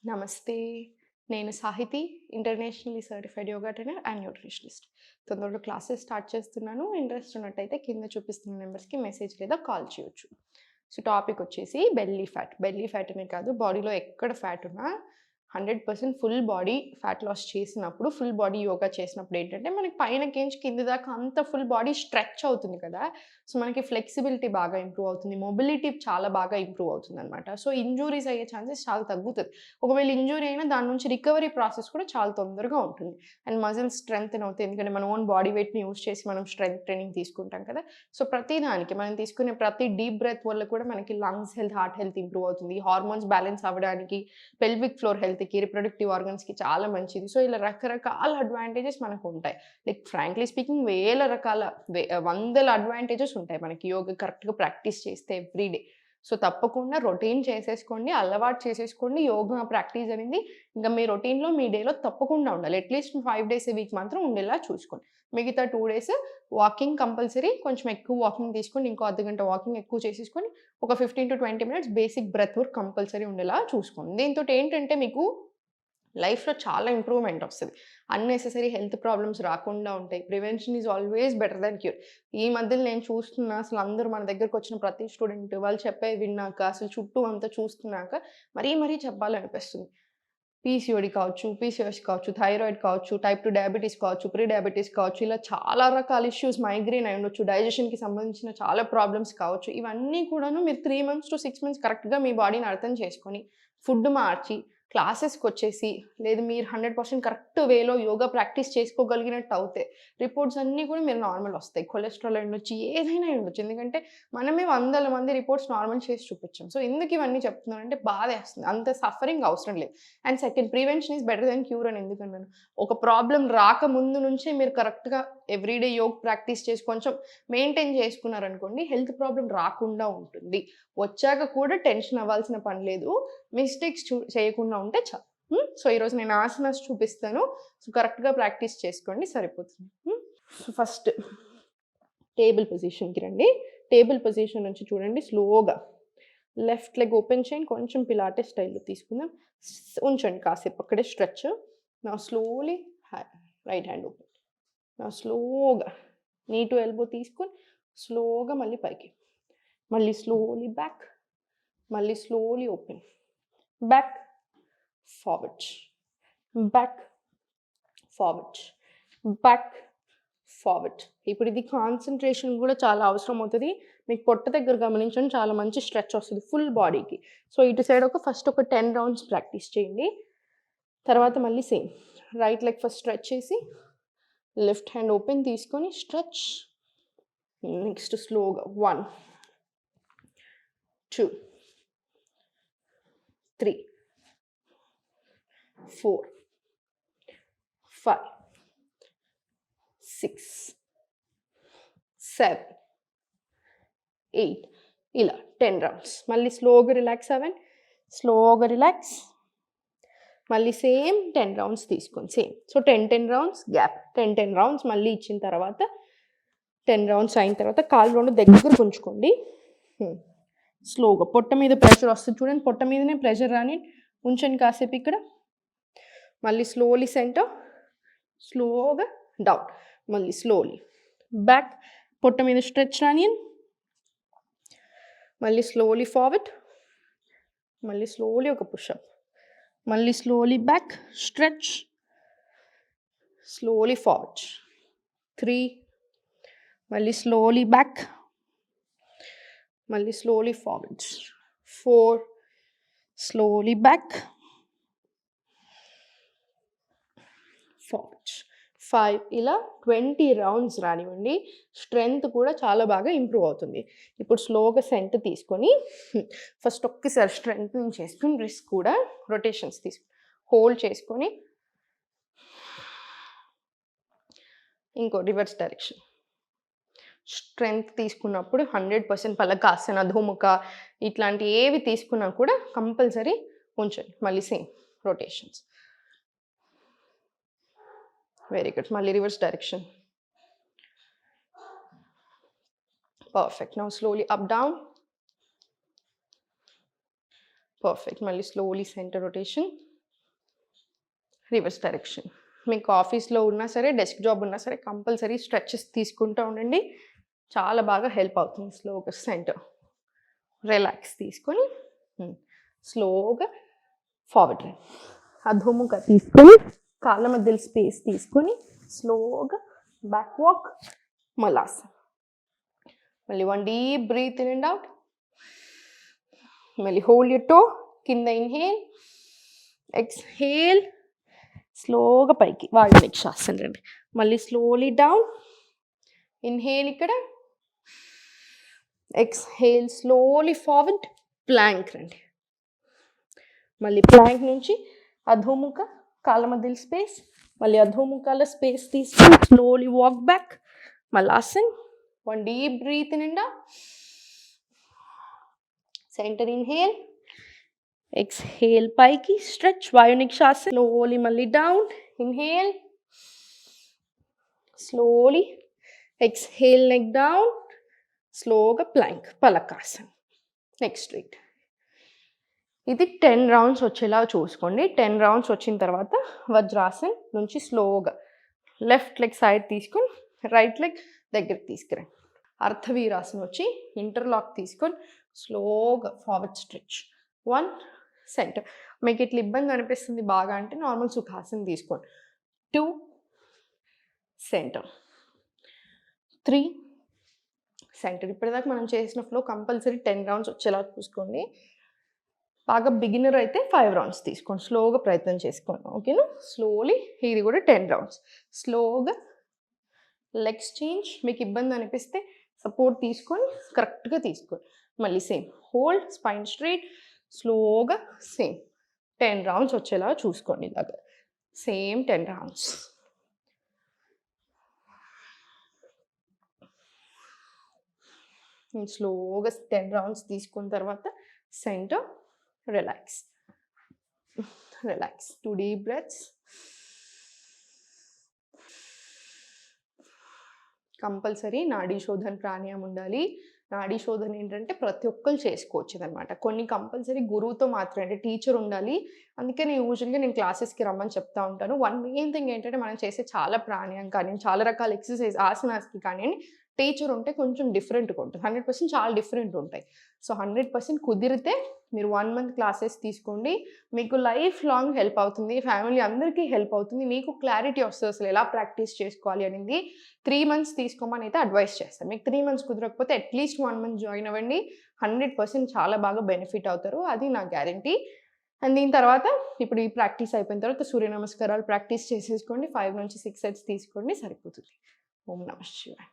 నమస్తే. నేను Sahithi, internationally certified yoga trainer and nutritionist. తొందరలో క్లాసెస్ స్టార్ట్ చేస్తున్నాను. ఇంట్రెస్ట్ ఉన్నట్టయితే కింద చూపిస్తున్న నెంబర్స్‌కి మెసేజ్ లేదా కాల్ చేయొచ్చు. సో, టాపిక్ వచ్చేసి బెల్లీ ఫ్యాట్. బెల్లీ ఫ్యాట్ అనే కాదు, బాడీలో ఎక్కడ ఫ్యాట్ ఉన్నా 100% ఫుల్ బాడీ ఫ్యాట్ లాస్ చేసినప్పుడు, ఫుల్ బాడీ యోగా చేసినప్పుడు ఏంటంటే, మనకి పైనకేంచి కింది దాకా అంత ఫుల్ బాడీ స్ట్రెచ్ అవుతుంది కదా! సో, మనకి ఫ్లెక్సిబిలిటీ బాగా ఇంప్రూవ్ అవుతుంది. మొబిలిటీ చాలా బాగా ఇంప్రూవ్ అవుతుందనమాట. సో, ఇంజ్యూరీస్ అయ్యే ఛాన్సెస్ చాలా తగ్గుతది. ఒకవేళ ఇంజ్యూరీ అయినా దాని నుంచి రికవరీ ప్రాసెస్ కూడా చాలా తొందరగా ఉంటుంది. అండ్ మజిల్స్ స్ట్రెంథెన్ అవుతాయి. ఎందుకంటే మన ఓన్ బాడీ వెయిట్‌ని యూజ్ చేసి మనం స్ట్రెంత్ ట్రైనింగ్ తీసుకుంటాం కదా! సో, ప్రతి దానికి మనం తీసుకునే ప్రతి డీప్ బ్రెత్ వల్ల కూడా మనకి lungs health, heart health improve అవుతుంది. హార్మోన్స్ బ్యాలెన్స్ అవ్వడానికి, పెల్విక్ ఫ్లోర్ హెల్త్‌కి, రిప్రొడక్టివ్ ఆర్గన్స్‌కి చాలా మంచిది. సో, ఇలా రకరకాల అడ్వాంటేజెస్ మనకుంటాయి. లైక్ ఫ్రాంక్లీ స్పీకింగ్ వేల రకాల వందల అడ్వాంటేజెస్ ఉంటాయి మనకి యోగా కరెక్ట్‌గా ప్రాక్టీస్ చేస్తే ఎవ్రీ డే. సో, తప్పకుండా రొటీన్ చేసేసుకోండి. అలవాటు చేసేసుకోండి. యోగా ప్రాక్టీస్ అనేది ఇంక మీ రొటీన్‌లో, మీ డేలో తప్పకుండా ఉండాలి. అట్‌లీస్ట్ 5 డేస్ ఎ వీక్ మాత్రం ఉండేలా చూసుకోండి. మిగతా 2 డేస్ వాకింగ్ కంపల్సరీ. కొంచెం ఎక్కువ వాకింగ్ తీసుకోండి. ఇంకో అర్ధగంట వాకింగ్ ఎక్కువ చేసేసుకొని, ఒక 15-20 minutes basic breath work compulsory ఉండేలా చూసుకోండి. దీనితోటేంటంటే మీకు లైఫ్‌లో చాలా ఇంప్రూవ్‌మెంట్ ఒస్తది. అన్నెసెసరీ హెల్త్ ప్రాబ్లమ్స్ రాకుండా ఉంటాయి. Prevention is always better than cure. ఈ మధ్యలో నేను చూస్తున్నా అసలు అందరూ మన దగ్గరకొచ్చిన ప్రతి స్టూడెంట్ వాళ్ళు చెప్పేవి విన్నాక, అసలు చుట్టూ అంతా చూస్తున్నాక మరీ మరీ చెప్పాలనిపిస్తుంది. పీసీఓడీ కావచ్చు, పీసీఓఎస్ కావచ్చు, థైరాయిడ్ కావచ్చు, టైప్ 2 డయాబెటిస్ కావచ్చు, ప్రీ డయాబెటిస్ కావచ్చు, ఇలా చాలా రకాల ఇష్యూస్ మైగ్రేన్ అయ్యుండొచ్చు, డైజెషన్‌కి సంబంధించిన చాలా ప్రాబ్లమ్స్ కావచ్చు. ఇవన్నీ కూడాను మీరు 3 మంత్స్ టు 6 మంత్స్ కరెక్ట్‌గా మీ బాడీని అర్థం చేసుకొని, ఫుడ్ మార్చి, క్లాసెస్‌కొచ్చేసి, లేదు మీరు 100% కరెక్ట్ వేలో యోగా ప్రాక్టీస్ చేసుకోగలిగినట్టు అవుతే, రిపోర్ట్స్ అన్నీ కూడా మీరు నార్మల్ ఒస్తాయి. కొలెస్ట్రాల్ అయ్యుండొచ్చు, ఏదైనా అయ్యుండొచ్చు. ఎందుకంటే మనమే వందల మంది రిపోర్ట్స్ నార్మల్ చేసి చూపిచ్చాం. సో, ఎందుకు ఇవన్నీ చెప్తున్నానంటే బాధేస్తుంది. అంత సఫరింగ్ అవసరం లేదు. And second prevention is better than cure అని ఎందుకన్నాను. ఒక ప్రాబ్లమ్ రాకముందు నుంచే మీరు కరెక్ట్‌గా ఎవ్రీడే యోగ్ ప్రాక్టీస్ చేసి కొంచెం మెయింటైన్ చేసుకున్నారనుకోండి, హెల్త్ ప్రాబ్లమ్ రాకుండా ఉంటుంది. వచ్చాక కూడా టెన్షన్ అవ్వాల్సిన పని లేదు. మిస్టేక్స్ చేయకుండా ఉంటే చాలు. సో, ఈరోజు నేను ఆసనాస్ చూపిస్తాను. సో, కరెక్ట్‌గా ప్రాక్టీస్ చేసుకోండి సరిపోతుంది. సో, ఫస్ట్ టేబుల్ పొజిషన్‌కి రండి. టేబుల్ పొజిషన్ నుంచి చూడండి స్లోగా లెఫ్ట్ లెగ్ ఓపెన్ చేయండి. కొంచెం పిలాటెస్ స్టైల్‌లో తీసుకుందాం. ఉంచండి కాసేపు అక్కడే stretch. Now slowly right hand open. Now స్లోగా నీ టు ఎల్బో తీసుకొని స్లోగా మళ్ళీ పైకి. మళ్ళీ స్లోలీ బ్యాక్. మళ్ళీ slowly open. Back, forward. Back, forward. Back, forward. ఇప్పుడు ఇది కాన్సంట్రేషన్ గూడా చాలా అవసరం అవుతది. మీకు పొట్ట దగ్గర గమనించండి చాలా మంచి స్ట్రెచ్ వస్తది ఫుల్ బాడీకి. సో, ఇటు సైడ్ ఫస్ట్ ఒక 10 రౌండ్స్ ప్రాక్టీస్ చేయండి. తర్వాత మళ్ళీ same. Right leg first stretch చేసి, లెఫ్ట్ హ్యాండ్ ఓపెన్ తీసుకొని స్ట్రెచ్. నెక్స్ట్ స్లోగా 1, 2, 3, 4, 5, 6, 7, 8 ఇలా 10 రౌండ్స్. మళ్ళీ స్లోగా రిలాక్స్ అవ్వండి. స్లోగా రిలాక్స్. మళ్ళీ సేమ్ 10 రౌండ్స్ తీసుకోండి same. So, 10 rounds gap. 10 rounds మళ్ళీ ఇచ్చిన తర్వాత 10 రౌండ్స్ అయిన తర్వాత కాళ్ళు 2 దగ్గరకు ఉంచుకోండి. స్లోగా పొట్ట మీద ప్రెషర్ వస్తుంది చూడండి. పొట్ట మీదనే ప్రెషర్ రాని ఉంచండి కాసేపు ఇక్కడ. మళ్ళీ స్లోలీ సెంటర్. స్లోగా డౌన్. మళ్ళీ స్లోలీ బ్యాక్. పొట్ట మీద స్ట్రెచ్ రానియండి. మళ్ళీ స్లోలీ ఫార్వర్డ్. మళ్ళీ స్లోలీ ఒక పుషప్. మళ్ళీ slowly back stretch. Slowly forward. 3. మళ్ళీ స్లోలీ బ్యాక్. మళ్ళీ slowly forward. 4. Slowly back. Forward. 5 ఇలా 20 రౌండ్స్ రానివ్వండి. స్ట్రెంత్ కూడా చాలా బాగా ఇంప్రూవ్ అవుతుంది. ఇప్పుడు స్లోగా సెంటర్ తీసుకొని ఫస్ట్ ఒక్కసారి స్ట్రెంథెనింగ్ చేసుకొని రిస్ట్ కూడా రొటేషన్స్ తీసుకొని హోల్డ్ చేసుకొని ఇంకో రివర్స్ డైరెక్షన్. స్ట్రెంత్ తీసుకున్నప్పుడు 100% పలకాసన, అధోముఖ ఇట్లాంటి ఏవి తీసుకున్నా కూడా కంపల్సరీ ఉంచండి. మళ్ళీ సేమ్ రొటేషన్స్. Very good. మళ్ళీ reverse direction. Perfect. Now slowly up down. Perfect. మళ్ళీ slowly centre rotation. Reverse direction. మీకు ఆఫీస్లో ఉన్నా సరే, డెస్క్ జాబ్ ఉన్నా సరే కంపల్సరీ స్ట్రెచెస్ తీసుకుంటూ ఉండండి. చాలా బాగా హెల్ప్ అవుతుంది. స్లోగా సెంటర్ రిలాక్స్ తీసుకొని స్లోగా ఫార్వర్డ్ రైట్. అధోముఖ తీసుకొని కాళ్ళ మధ్యలో స్పేస్ తీసుకొని స్లోగా బ్యాక్ వాక్ మలాసన్. మళ్ళీ 1 deep breath in and out. మళ్ళీ హోల్డ్ యూర్ టో. కింద ఇన్హేల్, ఎక్స్హేల్, స్లోగా పైకి వాయు నిశ్వాసం రండి. మళ్ళీ స్లోలీ డౌన్. ఇన్హేల్ ఇక్కడ, ఎక్స్హేల్ స్లోలీ ఫార్వర్డ్, ప్లాంక్ రండి. మళ్ళీ ప్లాంక్ నుంచి అధోముఖ కాళ్ళ మధ్యలో స్పేస్, మళ్ళీ అధోముఖాల స్పేస్ తీసుకొని slowly walk back Malasan. 1 deep breath in and out. Centre inhale, exhale పైకి స్ట్రెచ్ వాయు నిశ్వాసం. స్లోలీ మళ్ళీ డౌన్. Inhale, slowly exhale neck down, స్లోగా ప్లాంక్ పలకాసన్. Next right. ఇది 10 రౌండ్స్ వచ్చేలా చూసుకోండి. 10 రౌండ్స్ వచ్చిన తర్వాత వజ్రాసన్ నుంచి స్లోగా లెఫ్ట్ లెగ్ సైడ్ తీసుకొని రైట్ లెగ్ దగ్గరికి తీసుకురండి. అర్ధవీరాసన్ వచ్చి ఇంటర్లాక్ తీసుకొని స్లోగా ఫార్వర్డ్ స్ట్రెచ్. 1 సెంటర్. మీకు ఇట్లా ఇబ్బంది అనిపిస్తుంది బాగా అంటే నార్మల్ సుఖాసన్ తీసుకోండి. 2 సెంటర్, 3 సెంటర్. ఇప్పటిదాకా మనం చేసిన ఫ్లో కంపల్సరీ 10 రౌండ్స్ వచ్చేలా చూసుకోండి. బాగా బిగినర్ అయితే 5 రౌండ్స్ తీసుకోండి. స్లోగా ప్రయత్నం చేసుకోండి. ఓకేనా? స్లోలీ ఇది కూడా 10 రౌండ్స్. స్లోగా లెగ్స్ చేంజ్. మీకు ఇబ్బంది అనిపిస్తే సపోర్ట్ తీసుకొని కరెక్ట్గా తీసుకోండి. మళ్ళీ సేమ్ హోల్డ్, స్పైన్ స్ట్రైట్, స్లోగా సేమ్ 10 రౌండ్స్ వచ్చేలా చూసుకోండి. ఇలాగా సేమ్ 10 రౌండ్స్. స్లోగా 10 రౌండ్స్ తీసుకున్న తర్వాత centre relax. Relax. 2 deep breaths. Compulsory నాడీ శోధన ప్రాణాయామం ఉండాలి. నాడీ శోధన ఏంటంటే ప్రతి ఒక్కరు చేసుకోవచ్చు అనమాట. కొన్ని కంపల్సరీ గురువుతో మాత్రమే, అంటే టీచర్ ఉండాలి. అందుకే నేను క్లాసెస్కి రమ్మని చెప్తా ఉంటాను. వన్ మెయిన్ థింగ్ ఏంటంటే మనం చేసే చాలా ప్రాణాయామం కానీ చాలా రకాల ఎక్సర్సైజ్ ఆసనాస్కి కానీ టీచర్ ఉంటే కొంచెం డిఫరెంట్గా ఉంటుంది. 100% చాలా డిఫరెంట్ ఉంటాయి. సో 100% కుదిరితే మీరు 1 మంత్ క్లాసెస్ తీసుకోండి. మీకు లైఫ్ లాంగ్ హెల్ప్ అవుతుంది. ఫ్యామిలీ అందరికీ హెల్ప్ అవుతుంది. మీకు క్లారిటీ వస్తుంది అసలు ఎలా ప్రాక్టీస్ చేసుకోవాలి అనేది. 3 మంత్స్ తీసుకోమని అయితే అడ్వైస్ చేస్తాను. మీకు 3 మంత్స్ కుదరకపోతే అట్లీస్ట్ 1 మంత్ జాయిన్ అవ్వండి. 100% చాలా బాగా బెనిఫిట్ అవుతారు. అది నా గ్యారంటీ. అండ్ దీని తర్వాత ఇప్పుడు ఈ ప్రాక్టీస్ అయిపోయిన తర్వాత సూర్య నమస్కారాలు ప్రాక్టీస్ చేసేసుకోండి. 5 నుంచి 6 సెట్స్ తీసుకోండి, సరిపోతుంది. ఓం నమః శివాయ.